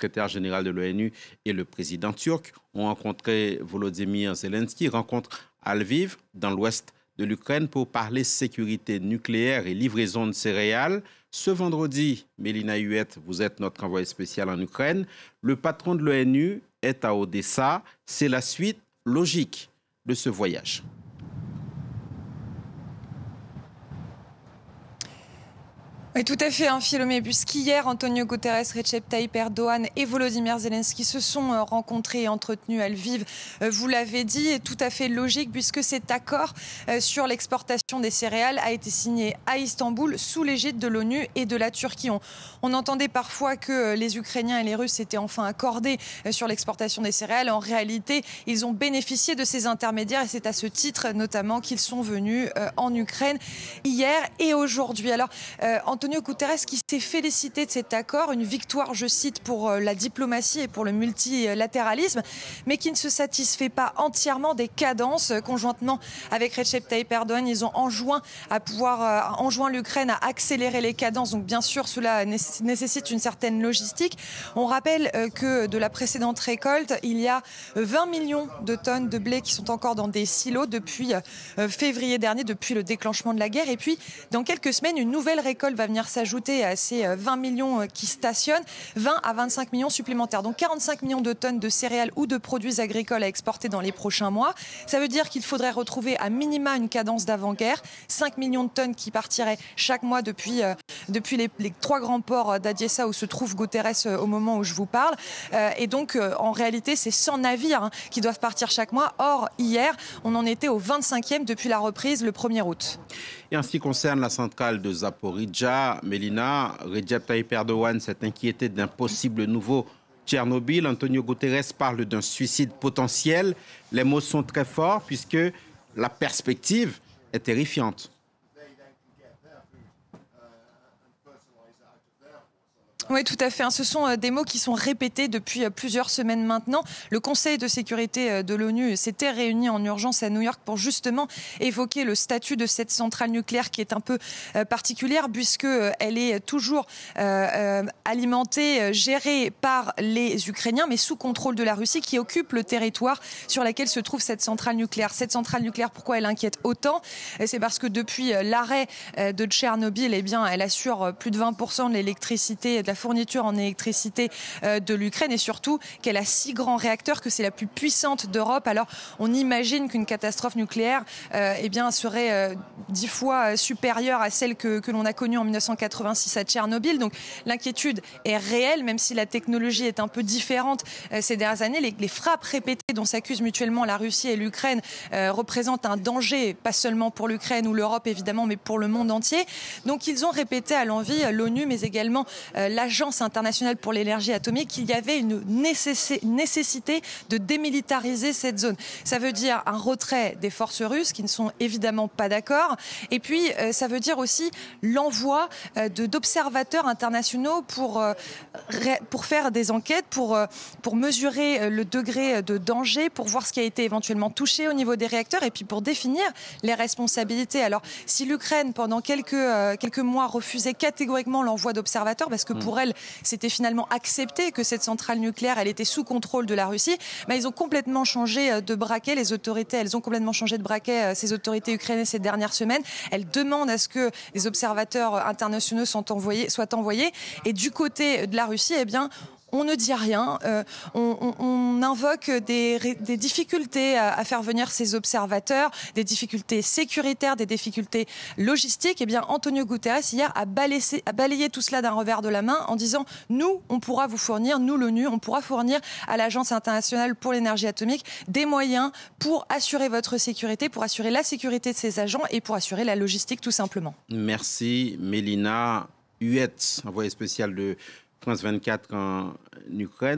secrétaire général de l'ONU et le président turc ont rencontré Volodymyr Zelensky, rencontre à Lviv, dans l'ouest de l'Ukraine, pour parler sécurité nucléaire et livraison de céréales. Ce vendredi, Mélina Huette, vous êtes notre envoyé spécial en Ukraine. Le patron de l'ONU est à Odessa. C'est la suite logique de ce voyage. Oui, tout à fait, Philomé, puisqu'hier, Antonio Guterres, Recep Tayyip Erdogan et Volodymyr Zelensky se sont rencontrés et entretenus à Lviv. Vous l'avez dit, est tout à fait logique, puisque cet accord sur l'exportation des céréales a été signé à Istanbul sous l'égide de l'ONU et de la Turquie. On entendait parfois que les Ukrainiens et les Russes s'étaient enfin accordés sur l'exportation des céréales. En réalité, ils ont bénéficié de ces intermédiaires et c'est à ce titre notamment qu'ils sont venus en Ukraine hier et aujourd'hui. Alors, Antonio Guterres qui s'est félicité de cet accord, une victoire, je cite, pour la diplomatie et pour le multilatéralisme, mais qui ne se satisfait pas entièrement des cadences. Conjointement avec Recep Tayyip Erdogan, ils ont enjoint l'Ukraine à accélérer les cadences. Donc bien sûr, cela nécessite une certaine logistique. On rappelle que de la précédente récolte, il y a 20 millions de tonnes de blé qui sont encore dans des silos depuis février dernier, depuis le déclenchement de la guerre. Et puis, dans quelques semaines, une nouvelle récolte va venir s'ajouter à ces 20 millions qui stationnent, 20 à 25 millions supplémentaires. Donc 45 millions de tonnes de céréales ou de produits agricoles à exporter dans les prochains mois. Ça veut dire qu'il faudrait retrouver à minima une cadence d'avant-guerre, 5 millions de tonnes qui partiraient chaque mois depuis les trois grands ports d'Odessa où se trouve Guterres au moment où je vous parle. Et donc, en réalité, c'est 100 navires qui doivent partir chaque mois. Or, hier, on en était au 25e depuis la reprise le 1er août. Et en ce qui concerne la centrale de Zaporizhzhia, Mélina, Recep Tayyip Erdogan s'est inquiété d'un possible nouveau Tchernobyl. Antonio Guterres parle d'un suicide potentiel. Les mots sont très forts puisque la perspective est terrifiante. Oui, tout à fait. Ce sont des mots qui sont répétés depuis plusieurs semaines maintenant. Le Conseil de sécurité de l'ONU s'était réuni en urgence à New York pour justement évoquer le statut de cette centrale nucléaire qui est un peu particulière puisqu'elle est toujours alimentée, gérée par les Ukrainiens, mais sous contrôle de la Russie qui occupe le territoire sur lequel se trouve cette centrale nucléaire. Cette centrale nucléaire, pourquoi elle inquiète autant? C'est parce que depuis l'arrêt de Tchernobyl, eh bien, elle assure plus de 20% de l'électricité et de la fourniture en électricité de l'Ukraine et surtout qu'elle a 6 grands réacteurs, que c'est la plus puissante d'Europe. Alors on imagine qu'une catastrophe nucléaire serait 10 fois supérieure à celle que l'on a connue en 1986 à Tchernobyl. Donc l'inquiétude est réelle, même si la technologie est un peu différente ces dernières années. Les frappes répétées dont s'accusent mutuellement la Russie et l'Ukraine représentent un danger, pas seulement pour l'Ukraine ou l'Europe évidemment, mais pour le monde entier. Donc ils ont répété à l'envi, l'ONU, mais également l'Agence internationale pour l'énergie atomique, qu'il y avait une nécessité de démilitariser cette zone. Ça veut dire un retrait des forces russes qui ne sont évidemment pas d'accord. Et puis, ça veut dire aussi l'envoi d'observateurs internationaux pour faire des enquêtes, pour mesurer le degré de danger, pour voir ce qui a été éventuellement touché au niveau des réacteurs et puis pour définir les responsabilités. Alors, si l'Ukraine, pendant quelques mois, refusait catégoriquement l'envoi d'observateurs, parce que pour elle, c'était finalement accepté que cette centrale nucléaire, elle était sous contrôle de la Russie, mais ils ont complètement changé de braquet. Les autorités, elles ont complètement changé de braquet, ces autorités ukrainiennes, ces dernières semaines. Elles demandent à ce que des observateurs internationaux soient envoyés. Et du côté de la Russie, eh bien, on ne dit rien, on invoque des difficultés à faire venir ces observateurs, des difficultés sécuritaires, des difficultés logistiques. Eh bien, Antonio Guterres, hier, a balayé tout cela d'un revers de la main en disant « Nous, on pourra vous fournir, nous, l'ONU, on pourra fournir à l'Agence internationale pour l'énergie atomique des moyens pour assurer votre sécurité, pour assurer la sécurité de ces agents et pour assurer la logistique, tout simplement. » Merci, Mélina Huette, envoyée spéciale de France 24 en Ukraine.